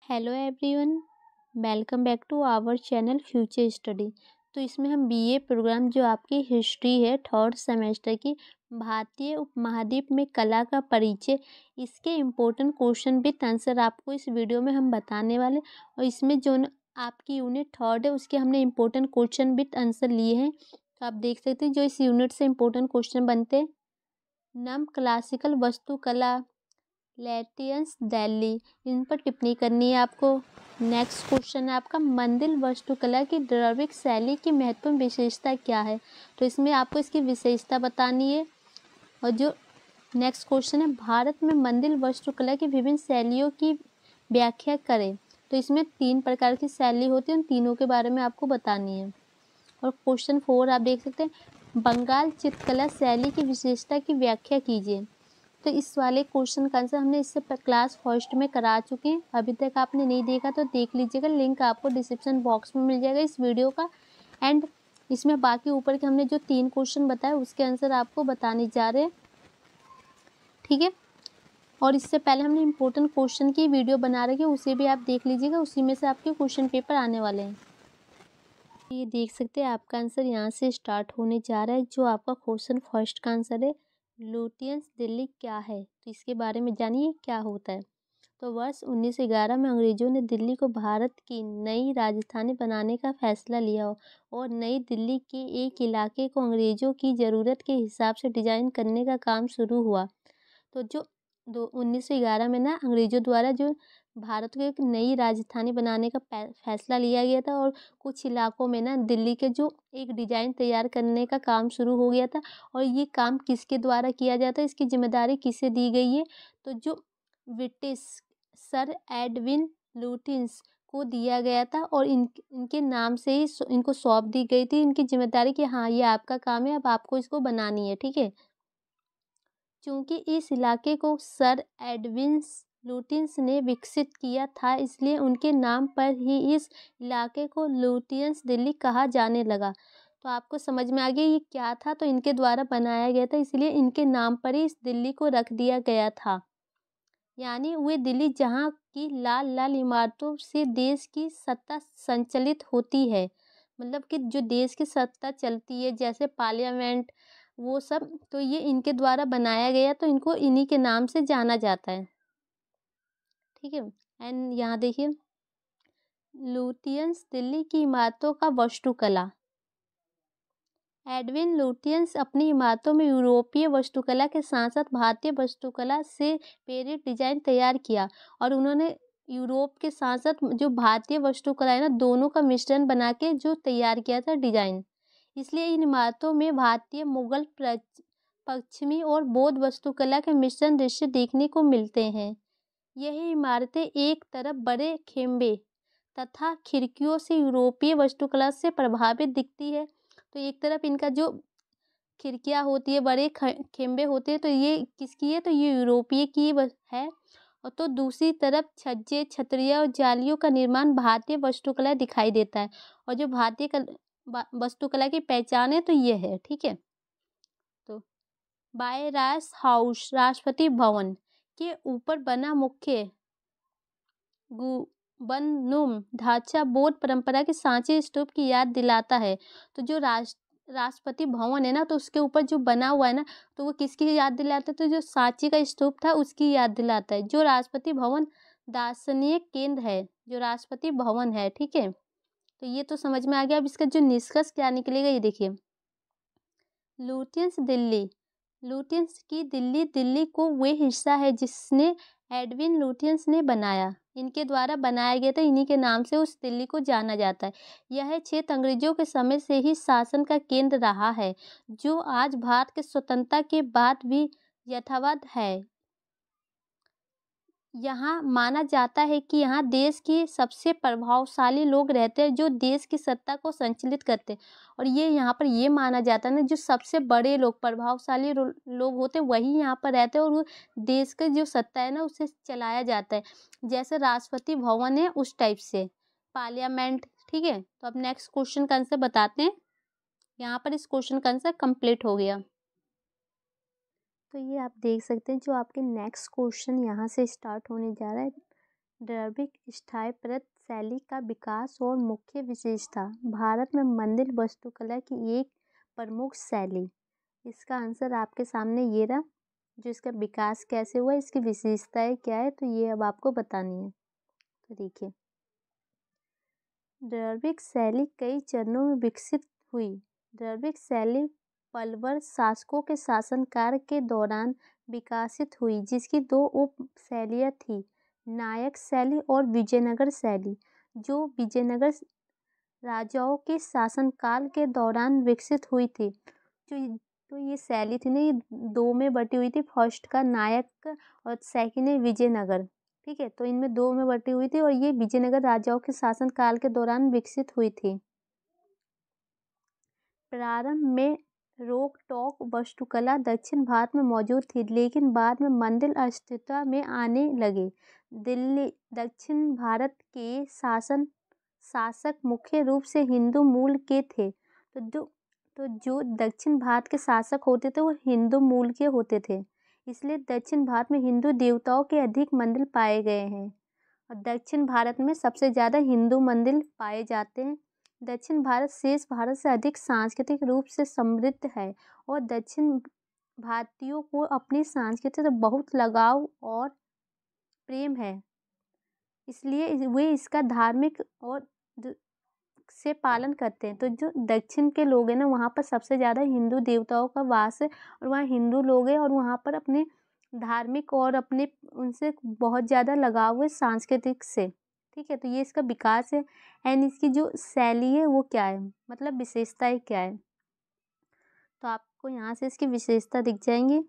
Hello everyone, welcome back to our channel future study. तो इसमें हम बीए प्रोग्राम जो आपकी हिस्ट्री है थर्ड सेमेस्टर की भारतीय उपमहाद्वीप में कला का परिचय, इसके इम्पोर्टेंट क्वेश्चन विथ आंसर आपको इस वीडियो में हम बताने वाले। और इसमें जो आपकी यूनिट थर्ड है उसके हमने इम्पोर्टेंट क्वेश्चन विथ आंसर लिए हैं। तो आप देख सकते हैं जो इस यूनिट से इम्पोर्टेंट क्वेश्चन बनते हैं। नम क्लासिकल वास्तुकला लैटियंस दिल्ली, इन पर टिप्पणी करनी है आपको। नेक्स्ट क्वेश्चन है आपका मंदिर वास्तुकला की द्रविड़ शैली की महत्वपूर्ण विशेषता क्या है। तो इसमें आपको इसकी विशेषता बतानी है। और जो नेक्स्ट क्वेश्चन है भारत में मंदिर वास्तुकला की विभिन्न शैलियों की व्याख्या करें। तो इसमें 3 प्रकार की शैली होती है, उन तीनों के बारे में आपको बतानी है। और क्वेश्चन 4 आप देख सकते हैं बंगाल चित्रकला शैली की विशेषता की व्याख्या कीजिए। तो इस वाले क्वेश्चन का आंसर हमने इससे क्लास फर्स्ट में करा चुके हैं। अभी तक आपने नहीं देखा तो देख लीजिएगा, लिंक आपको डिस्क्रिप्शन बॉक्स में मिल जाएगा इस वीडियो का। एंड इसमें बाकी ऊपर के हमने जो 3 क्वेश्चन बताए उसके आंसर आपको बताने जा रहे हैं, ठीक है। और इससे पहले हमने इम्पोर्टेंट क्वेश्चन की वीडियो बना रखी है, उसे भी आप देख लीजिएगा, उसी में से आपके क्वेश्चन पेपर आने वाले हैं। ये देख सकते हैं आपका आंसर यहाँ से स्टार्ट होने जा रहा है। जो आपका क्वेश्चन फर्स्ट का आंसर है लुटियंस दिल्ली क्या है, तो इसके बारे में जानिए क्या होता है। तो वर्ष 1911 में अंग्रेजों ने दिल्ली को भारत की नई राजधानी बनाने का फैसला लिया और नई दिल्ली के एक इलाके को अंग्रेजों की ज़रूरत के हिसाब से डिजाइन करने का काम शुरू हुआ। तो जो 1911 में ना अंग्रेजों द्वारा जो भारत को एक नई राजधानी बनाने का फैसला लिया गया था और कुछ इलाकों में ना दिल्ली के जो एक डिज़ाइन तैयार करने का काम शुरू हो गया था। और ये काम किसके द्वारा किया जाता है, इसकी जिम्मेदारी किसे दी गई है, तो जो ब्रिटिश सर एडविन लुटियंस को दिया गया था। और इनके नाम से ही इनको सौंप दी गई थी इनकी जिम्मेदारी कि हाँ ये आपका काम है, अब आपको इसको बनानी है, ठीक है। चूंकि इस इलाके को सर एडविन लुटियंस ने विकसित किया था, इसलिए उनके नाम पर ही इस इलाके को लुटियंस दिल्ली कहा जाने लगा। तो आपको समझ में आ गया ये क्या था, तो इनके द्वारा बनाया गया था, इसलिए इनके नाम पर ही इस दिल्ली को रख दिया गया था। यानी वे दिल्ली जहाँ की लाल लाल इमारतों से देश की सत्ता संचालित होती है, मतलब कि जो देश की सत्ता चलती है जैसे पार्लियामेंट वो सब, तो ये इनके द्वारा बनाया गया, तो इनको इन्हीं के नाम से जाना जाता है, ठीक है। एंड यहाँ देखिए लुटियंस दिल्ली की इमारतों का वास्तुकला। एडविन लुटियंस अपनी इमारतों में यूरोपीय वास्तुकला के साथ साथ भारतीय वास्तुकला से प्रेरित डिजाइन तैयार किया। और उन्होंने यूरोप के साथ साथ जो भारतीय वास्तुकला है ना, दोनों का मिश्रण बना के जो तैयार किया था डिजाइन। इसलिए इन इमारतों में भारतीय मुगल पश्चिमी और बौद्ध वास्तुकला के मिश्रण दृश्य देखने को मिलते हैं। यही इमारतें एक तरफ बड़े खेम्बे तथा खिड़कियों से यूरोपीय वास्तुकला से प्रभावित दिखती है। तो एक तरफ इनका जो खिड़कियाँ होती है, बड़े खेम्बे होते हैं, तो ये किसकी है, तो ये यूरोपीय की है। और तो दूसरी तरफ छज्जे छतरियाँ और जालियों का निर्माण भारतीय वास्तुकला दिखाई देता है। और जो भारतीय वास्तुकला की पहचान है तो ये है, ठीक है। तो बायरास हाउस राष्ट्रपति भवन के ऊपर बना मुख्य गुंबदनुमा ढांचा बौद्ध परंपरा के सांची स्तूप की याद दिलाता है। तो जो राष्ट्रपति भवन है ना, तो उसके ऊपर जो बना हुआ है ना, तो वो किसकी याद दिलाता है, तो जो सांची का स्तूप था उसकी याद दिलाता है। जो राष्ट्रपति भवन दार्शनिक केंद्र है, जो राष्ट्रपति भवन है, ठीक है। तो ये तो समझ में आ गया। अब इसका जो निष्कर्ष क्या निकलेगा ये देखिए। लुटियंस दिल्ली, लुटियंस की दिल्ली को वे हिस्सा है जिसने एडविन लुटियंस ने बनाया, इनके द्वारा बनाया गया था, इन्हीं के नाम से उस दिल्ली को जाना जाता है। यह क्षेत्र अंग्रेजों के समय से ही शासन का केंद्र रहा है, जो आज भारत के स्वतंत्रता के बाद भी यथावत है। यहाँ माना जाता है कि यहाँ देश के सबसे प्रभावशाली लोग रहते हैं, जो देश की सत्ता को संचालित करते हैं। और ये यहाँ पर ये माना जाता है ना, जो सबसे बड़े लोग प्रभावशाली लोग होते हैं वही यहाँ पर रहते हैं, और वो देश का जो सत्ता है ना उसे चलाया जाता है। जैसे राष्ट्रपति भवन है उस टाइप से पार्लियामेंट, ठीक है। तो अब नेक्स्ट क्वेश्चन का आंसर बताते हैं। यहाँ पर इस क्वेश्चन का आंसर कंप्लीट हो गया। तो ये आप देख सकते हैं जो आपके नेक्स्ट क्वेश्चन यहाँ से स्टार्ट होने जा रहा है। द्रविड़ स्थापत्य शैली का विकास और मुख्य विशेषता। भारत में मंदिर वास्तुकला की एक प्रमुख शैली। इसका आंसर आपके सामने ये रहा। जो इसका विकास कैसे हुआ, इसकी विशेषताएं क्या है, तो ये अब आपको बतानी है। तो देखिए, द्रविड़ शैली कई चरणों में विकसित हुई। द्रविड़ शैली पल्लव शासकों के शासनकाल के दौरान विकसित हुई, जिसकी दो उप शैलियाँ थी, नायक शैली और विजयनगर शैली, जो विजयनगर राजाओं के शासनकाल के दौरान विकसित हुई थी। तो ये शैली थी ना, ये दो में बटी हुई थी। फर्स्ट का नायक और सेकंड है विजयनगर। ठीक है, तो इनमें दो में बटी हुई थी और ये विजयनगर राजाओं के शासनकाल के दौरान विकसित हुई थी। प्रारंभ में रोक टोक वास्तुकला दक्षिण भारत में मौजूद थी, लेकिन बाद में मंदिर अस्तित्व में आने लगे। दिल्ली दक्षिण भारत के शासक मुख्य रूप से हिंदू मूल के थे। तो जो दक्षिण भारत के शासक होते थे वो हिंदू मूल के होते थे, इसलिए दक्षिण भारत में हिंदू देवताओं के अधिक मंदिर पाए गए हैं और दक्षिण भारत में सबसे ज़्यादा हिंदू मंदिर पाए जाते हैं। दक्षिण भारत शेष भारत से अधिक सांस्कृतिक रूप से समृद्ध है और दक्षिण भारतीयों को अपनी संस्कृति से बहुत लगाव और प्रेम है, इसलिए वे इसका धार्मिक और से पालन करते हैं। तो जो दक्षिण के लोग हैं ना, वहाँ पर सबसे ज़्यादा हिंदू देवताओं का वास है और वहाँ हिंदू लोग हैं और वहाँ पर अपने धार्मिक और अपने उनसे बहुत ज़्यादा लगाव है सांस्कृतिक से। ठीक है, तो ये इसका विकास है एंड इसकी जो शैली है वो क्या है, मतलब विशेषताएं क्या है, तो आपको यहाँ से इसकी विशेषता दिख जाएंगी।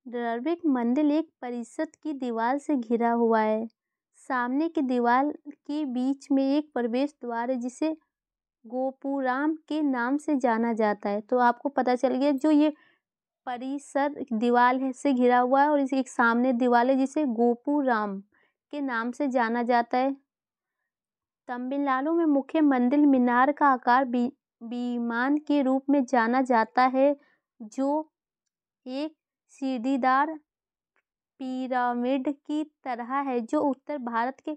द्रविड़ मंदिर एक परिषद की दीवार से घिरा हुआ है। सामने की दीवार के बीच में एक प्रवेश द्वार है जिसे गोपुराम के नाम से जाना जाता है। तो आपको पता चल गया, जो ये परिसर दीवार है से घिरा हुआ है और इस एक सामने दीवार है जिसे गोपुराम के नाम से जाना जाता है। तमिलनाडु में मुख्य मंदिर मीनार का आकार विमान के रूप में जाना जाता है, जो एक सीढ़ीदार पिरामिड की तरह है, जो उत्तर भारत के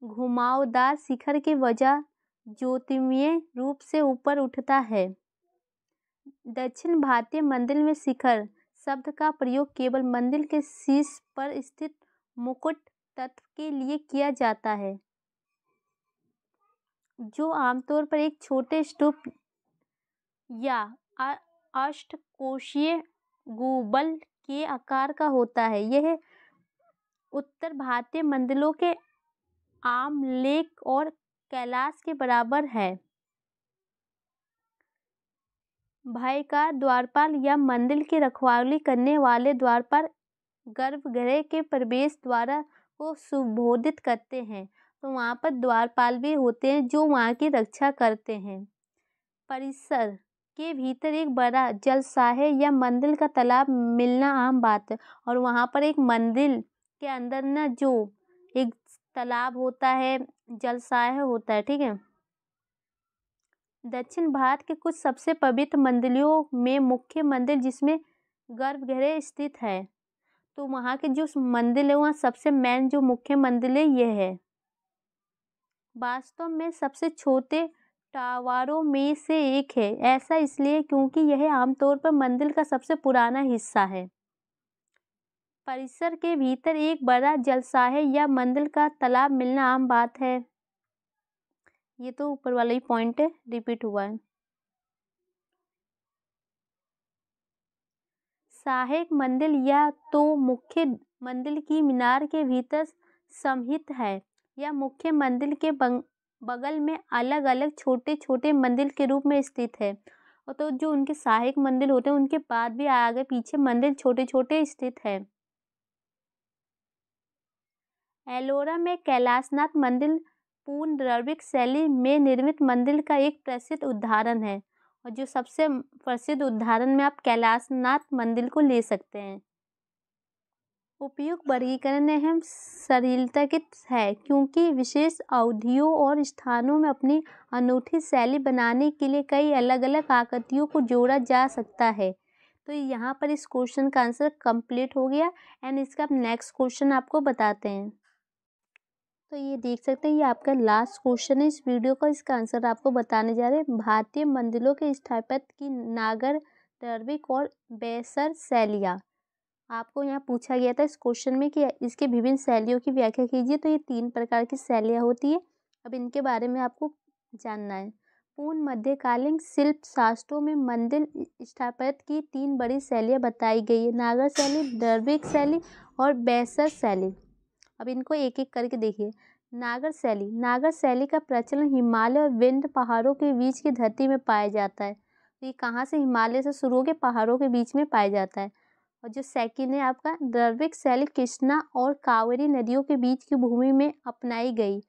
घुमावदार शिखर के वजह ज्योतिर्मय रूप से ऊपर उठता है। दक्षिण भारतीय मंदिर में शिखर शब्द का प्रयोग केवल मंदिर के शीर्ष पर स्थित मुकुट तत्व के लिए किया जाता है, जो आमतौर पर एक छोटे स्तूप या अष्टकोशीय गुंबद के आकार का होता है। यह उत्तर भारतीय मंदिरों के आमलेख और कैलाश के बराबर है। भय का द्वारपाल या मंदिर की रखवाली करने वाले द्वारपाल गर्भगृह के प्रवेश द्वार को संबोधित करते हैं। तो वहाँ पर द्वारपाल भी होते हैं जो वहाँ की रक्षा करते हैं। परिसर के भीतर एक बड़ा जलाशय या मंदिर का तालाब मिलना आम बात है और वहाँ पर एक मंदिर के अंदर ना जो एक तालाब होता है, जलाशय होता है। ठीक है, दक्षिण भारत के कुछ सबसे पवित्र मंदिरों में मुख्य मंदिर जिसमें गर्भगृह स्थित है, तो वहाँ के जो मंदिर है वहाँ सबसे मेन जो मुख्य मंदिर है यह है। वास्तव में सबसे छोटे टावरों में से एक है। ऐसा इसलिए क्योंकि यह आमतौर पर मंदिर का सबसे पुराना हिस्सा है। परिसर के भीतर एक बड़ा जलाशय या मंदिर का तालाब मिलना आम बात है। ये तो ऊपर वाला ही पॉइंट है, रिपीट हुआ है। सहायक मंदिर या तो मुख्य मंदिर की मीनार के भीतर समाहित है या मुख्य मंदिर के बगल में अलग अलग छोटे छोटे मंदिर के रूप में स्थित है। और तो जो उनके सहायक मंदिर होते हैं उनके बाद भी आगे पीछे मंदिर छोटे छोटे स्थित है। एलोरा में कैलाशनाथ मंदिर पूर्ण द्रविड़ शैली में निर्मित मंदिर का एक प्रसिद्ध उदाहरण है और जो सबसे प्रसिद्ध उदाहरण में आप कैलाशनाथ मंदिर को ले सकते हैं। उपयुक्त वर्गीकरण अहम सरलीकृत है क्योंकि विशेष अवधियों और स्थानों में अपनी अनूठी शैली बनाने के लिए कई अलग अलग आकृतियों को जोड़ा जा सकता है। तो यहाँ पर इस क्वेश्चन का आंसर कंप्लीट हो गया। एंड इसका नेक्स्ट क्वेश्चन आपको बताते हैं। तो ये देख सकते हैं, ये आपका लास्ट क्वेश्चन है इस वीडियो का। इसका आंसर आपको बताने जा रहे हैं। भारतीय मंदिरों के स्थापत्य की नागर, टर्बिक और बेसर शैलियाँ। आपको यहाँ पूछा गया था इस क्वेश्चन में कि इसके विभिन्न शैलियों की व्याख्या कीजिए। तो ये 3 प्रकार की शैलियाँ होती है। अब इनके बारे में आपको जानना है। पूर्ण मध्यकालीन शिल्प शास्त्रों में मंदिर स्थापत्य की 3 बड़ी शैलियाँ बताई गई है, नागर शैली, टर्बिक शैली और बेसर शैली। अब इनको एक एक करके देखिए। नागर शैली, नागर शैली का प्रचलन हिमालय और विंध्य पहाड़ों के बीच की धरती में पाया जाता है। तो ये कहाँ से, हिमालय से शुरू होकर पहाड़ों के बीच में पाया जाता है। और जो सेकंड है आपका द्रविड़ शैली, कृष्णा और कावेरी नदियों के बीच की भूमि में अपनाई गई।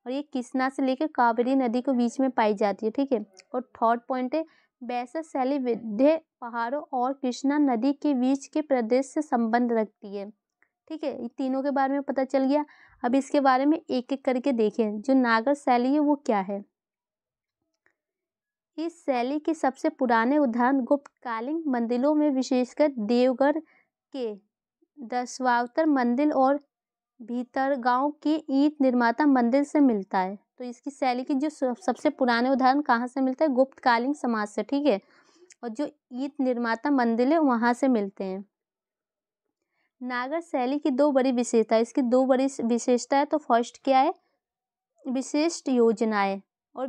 और ये कृष्णा से लेकर कावेरी नदी के बीच में पाई जाती है, ठीक है। और थर्ड पॉइंट है बेसर शैली, विंध्य पहाड़ों और कृष्णा नदी के बीच के प्रदेश से संबंध रखती है, ठीक है। ये तीनों के बारे में पता चल गया। अब इसके बारे में एक एक करके देखें। जो नागर शैली है वो क्या है। इस शैली के सबसे पुराने उदाहरण गुप्तकालीन मंदिरों में विशेषकर देवगढ़ के दशावतार मंदिर और भीतरगांव के ईंट निर्माता मंदिर से मिलता है। तो इसकी शैली की जो सबसे पुराने उदाहरण कहाँ से मिलता है, गुप्तकालीन समाज से, ठीक है। और जो ईंट निर्माता मंदिर है वहाँ से मिलते हैं। नागर शैली की 2 बड़ी विशेषता है। इसकी 2 बड़ी विशेषता है। तो फर्स्ट क्या है, विशिष्ट योजनाएं और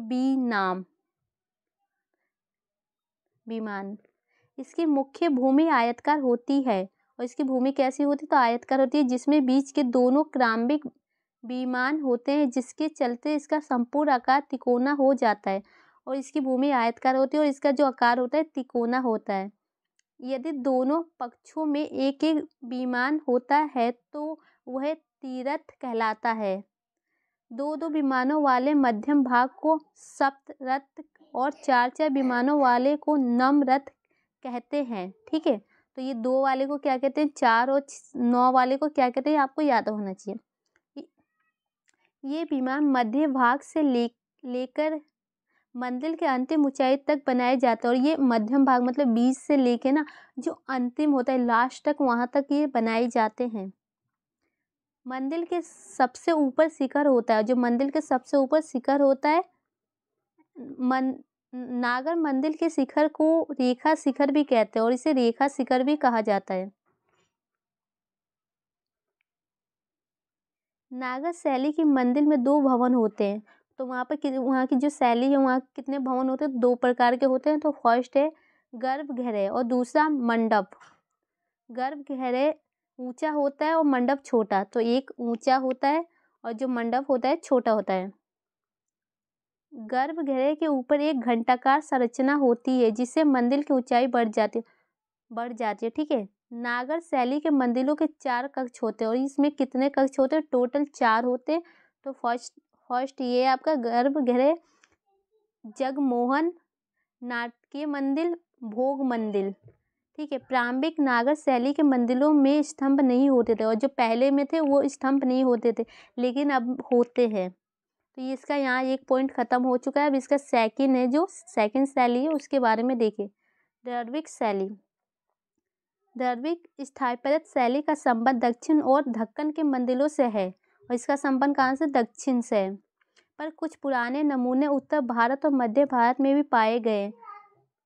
विमान। इसकी मुख्य भूमि आयताकार होती है। और इसकी भूमि कैसी होती है, तो आयताकार होती है, जिसमें बीच के दोनों क्रॉम्बिक विमान होते हैं, जिसके चलते इसका संपूर्ण आकार तिकोना हो जाता है। और इसकी भूमि आयताकार होती है और इसका जो आकार होता है तिकोना होता है। यदि दोनों पक्षों में एक एक विमान होता है तो वह तीरथ कहलाता है। 2-2 विमानों वाले मध्यम भाग को सप्तरथ और 4-4 विमानों वाले को नवरथ कहते हैं, ठीक है। तो ये 2 वाले को क्या कहते हैं, 4 और 9 वाले को क्या कहते हैं, आपको याद होना चाहिए। ये विमान मध्य भाग से लेकर मंदिर के अंतिम ऊंचाई तक बनाए जाते हैं। और ये मध्यम भाग मतलब बीच से लेके ना जो अंतिम होता है लास्ट तक, वहां तक ये बनाए जाते हैं। मंदिर के सबसे ऊपर शिखर होता है। जो मंदिर के सबसे ऊपर शिखर होता है, नागर मंदिर के शिखर को रेखा शिखर भी कहते हैं और इसे रेखा शिखर भी कहा जाता है। नागर शैली की मंदिर में 2 भवन होते हैं। तो वहाँ की जो शैली है, वहाँ कितने भवन होते हैं, 2 प्रकार के होते हैं। तो फर्स्ट है गर्भगृह और दूसरा मंडप। गर्भगृह ऊंचा होता है और मंडप छोटा। तो एक ऊंचा होता है और जो मंडप होता है छोटा होता है। गर्भगृह के ऊपर एक घंटाकार संरचना होती है, जिससे मंदिर की ऊंचाई बढ़ जाती है, ठीक है। नागर शैली के मंदिरों के 4 कक्ष होते हैं। और इसमें कितने कक्ष होते हैं, टोटल 4 होते हैं। तो फर्स्ट ये आपका गर्भगृह, जगमोहन, नाट्य मंदिर, भोग मंदिर, ठीक है। प्रारंभिक नागर शैली के मंदिरों में स्तंभ नहीं होते थे और जो पहले में थे वो स्तंभ नहीं होते थे, लेकिन अब होते हैं। तो ये इसका यहाँ एक पॉइंट खत्म हो चुका है। अब इसका सेकंड है, जो सेकंड शैली है उसके बारे में देखिए। द्रविड़ शैली। द्रविड़ स्थापत्य शैली का संबंध दक्षिण और दक्कन के मंदिरों से है। और इसका संबंध कहाँ से, दक्षिण से है। पर कुछ पुराने नमूने उत्तर भारत और मध्य भारत में भी पाए गए,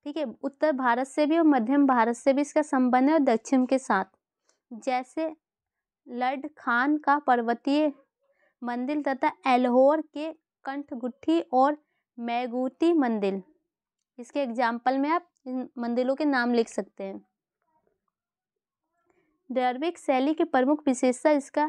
ठीक है। उत्तर भारत से भी और मध्य भारत से भी इसका संबंध है और दक्षिण के साथ। जैसे लड खान का पर्वतीय मंदिर तथा एल्होर के कंठगुत्थी और मैगूती मंदिर। इसके एग्जाम्पल में आप इन मंदिरों के नाम लिख सकते हैं। द्रविड़ शैली की प्रमुख विशेषता इसका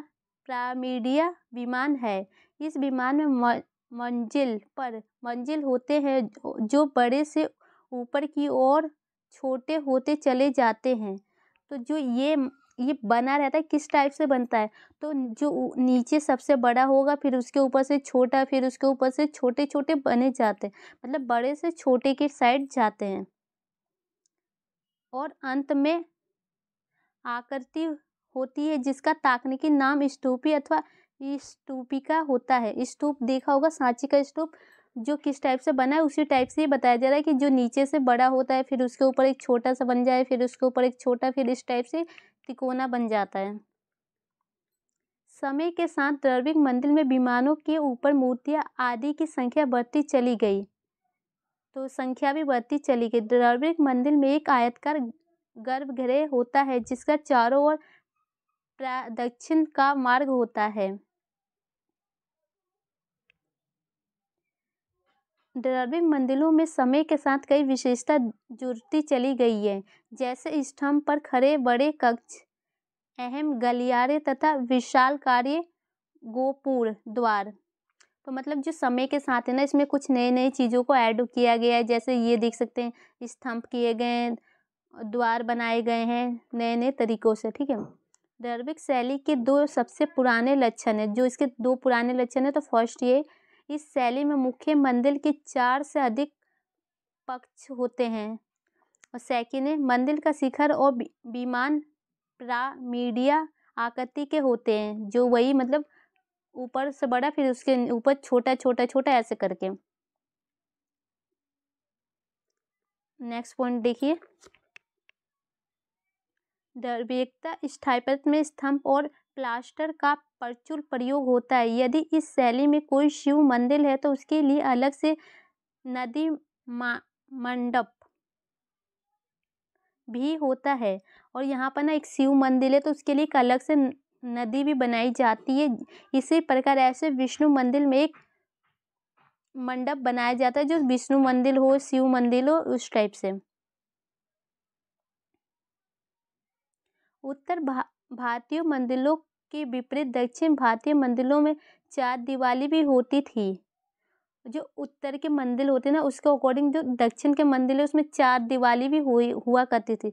पिरामिडीय विमान है। इस विमान में मंजिल होते हैं जो बड़े से ऊपर की ओर छोटे होते चले जाते हैं। तो जो ये बना रहता है, किस टाइप से बनता है, तो जो नीचे सबसे बड़ा होगा, फिर उसके ऊपर से छोटा, फिर उसके ऊपर से छोटे छोटे बने जाते हैं, मतलब बड़े से छोटे के साइड जाते हैं। और अंत में आकृति होती है जिसका तकनीकी नाम स्तूपी अथवा स्तूपिका होता है। स्तूप देखा होगा, सांची का स्तूप, जो किस टाइप से बना है उसी टाइप से ही बताया जा रहा है कि जो नीचे से बड़ा होता है फिर उसके ऊपर एक छोटा सा बन जाए, फिर उसके ऊपर एक छोटा, फिर इस टाइप से तिकोना बन जाता है। समय के साथ द्रविड़ मंदिर में विमानों के ऊपर मूर्तियां आदि की संख्या बढ़ती चली गई, तो संख्या भी बढ़ती चली गई। द्रविड़ मंदिर में एक आयताकार गर्भगृह होता है जिसका चारों ओर दक्षिण का मार्ग होता है। द्रविड़ मंदिरों में समय के साथ कई विशेषता जुड़ती चली गई है, जैसे स्तंभ पर खड़े बड़े कक्ष, अहम गलियारे तथा विशालकाय गोपुर द्वार। तो मतलब जो समय के साथ है ना, इसमें कुछ नए नए चीज़ों को ऐड किया गया है। जैसे ये देख सकते हैं स्तंभ किए गए हैं, द्वार बनाए गए हैं नए नए तरीकों से, ठीक है। द्रविड़ शैली के दो सबसे पुराने लक्षण है, जो इसके दो पुराने लक्षण है। तो फर्स्ट ये, इस शैली में मुख्य मंदिर के 4 से अधिक पक्ष होते हैं, और सेकेंड है मंदिर का शिखर और विमान पिरामिडिया आकृति के होते हैं, जो वही मतलब ऊपर से बड़ा फिर उसके ऊपर छोटा छोटा छोटा ऐसे करके। नेक्स्ट पॉइंट देखिए, द्रविड़ता स्थापत्य में स्तंभ और प्लास्टर का प्रचुर प्रयोग होता है। यदि इस शैली में कोई शिव मंदिर है तो उसके लिए अलग से नदी मंडप भी होता है, और यहाँ पर ना एक शिव मंदिर है तो उसके लिए एक अलग से नदी भी बनाई जाती है। इसी प्रकार ऐसे विष्णु मंदिर में एक मंडप बनाया जाता है, जो विष्णु मंदिर हो, शिव मंदिर हो, उस टाइप से। उत्तर भारतीय मंदिरों के विपरीत दक्षिण भारतीय मंदिरों में 4 दिवाली भी होती थी। जो उत्तर के मंदिर होते ना, उसके अकॉर्डिंग जो दक्षिण के मंदिर है उसमें 4 दिवाली भी हुआ करती थी।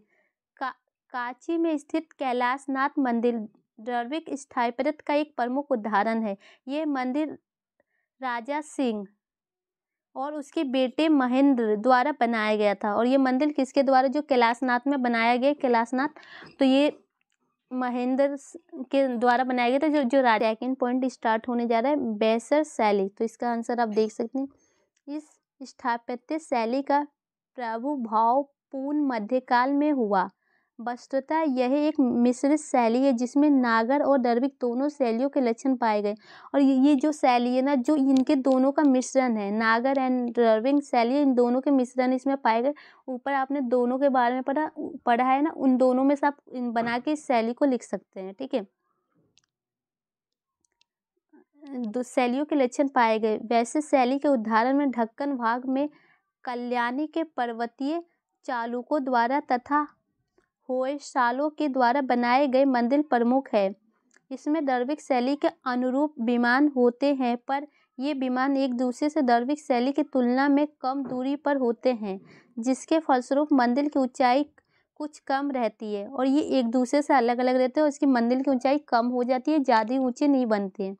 कांची में स्थित कैलाशनाथ मंदिर द्रविड़ स्थापत्य का एक प्रमुख उदाहरण है। ये मंदिर राजा सिंह और उसके बेटे महेंद्र द्वारा बनाया गया था। और ये मंदिर किसके द्वारा, जो कैलाशनाथ में बनाया गया कैलाशनाथ, तो ये महेंद्र के द्वारा बनाया गया था। जो राजा। सेकेंड पॉइंट स्टार्ट होने जा रहा है, बेसर शैली। तो इसका आंसर आप देख सकते हैं, इस स्थापत्य शैली का प्रादुर्भाव पूर्ण मध्यकाल में हुआ। वस्तुतः यह एक मिश्रित शैली है जिसमें नागर और द्रविड़ दोनों शैलियों के लक्षण पाए गए। और ये जो शैली है ना, जो इनके दोनों का मिश्रण है, नागर एंड द्रविड़ शैली, इन दोनों के मिश्रण इसमें पाए गए। ऊपर आपने दोनों के बारे में पढ़ा है ना, उन दोनों में से आप बना के इस शैली को लिख सकते हैं, ठीक है। दो शैलियों के लक्षण पाए गए। वैसे शैली के उदाहरण में ढक्कन भाग में कल्याणी के पर्वतीय चालुक्यों द्वारा तथा होयसालों के द्वारा बनाए गए मंदिर प्रमुख है। इसमें द्रविड़ शैली के अनुरूप विमान होते हैं, पर ये विमान एक दूसरे से द्रविड़ शैली की तुलना में कम दूरी पर होते हैं, जिसके फलस्वरूप मंदिर की ऊंचाई कुछ कम रहती है। और ये एक दूसरे से अलग अलग रहते हैं और इसकी मंदिर की ऊंचाई कम हो जाती है, ज़्यादा ऊंचे नहीं बनते हैं।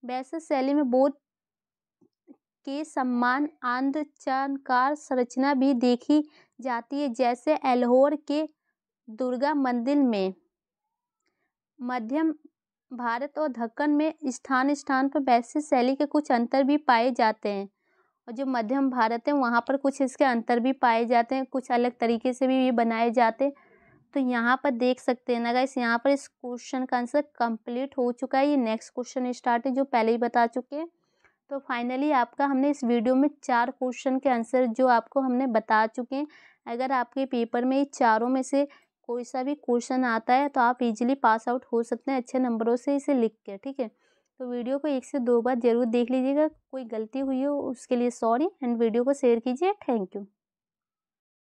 वैसे शैली में बौद्ध के समान आंदचानकार संरचना भी देखी जाती है, जैसे एल्होर के दुर्गा मंदिर में। मध्यम भारत और दक्कन में स्थान स्थान पर वैसे शैली के कुछ अंतर भी पाए जाते हैं, और जो मध्यम भारत है वहाँ पर कुछ इसके अंतर भी पाए जाते हैं, कुछ अलग तरीके से भी ये बनाए जाते हैं। तो यहाँ पर देख सकते हैं ना गाइस, यहाँ पर इस क्वेश्चन का आंसर कंप्लीट हो चुका है। ये नेक्स्ट क्वेश्चन स्टार्ट है, जो पहले ही बता चुके हैं। तो फाइनली आपका हमने इस वीडियो में 4 क्वेश्चन के आंसर जो आपको हमने बता चुके हैं। अगर आपके पेपर में ये चारों में से कोई सा भी क्वेश्चन आता है तो आप इजीली पास आउट हो सकते हैं अच्छे नंबरों से इसे लिख के, ठीक है। तो वीडियो को 1 से 2 बार जरूर देख लीजिएगा। कोई गलती हुई हो उसके लिए सॉरी, एंड वीडियो को शेयर कीजिए। Thank you.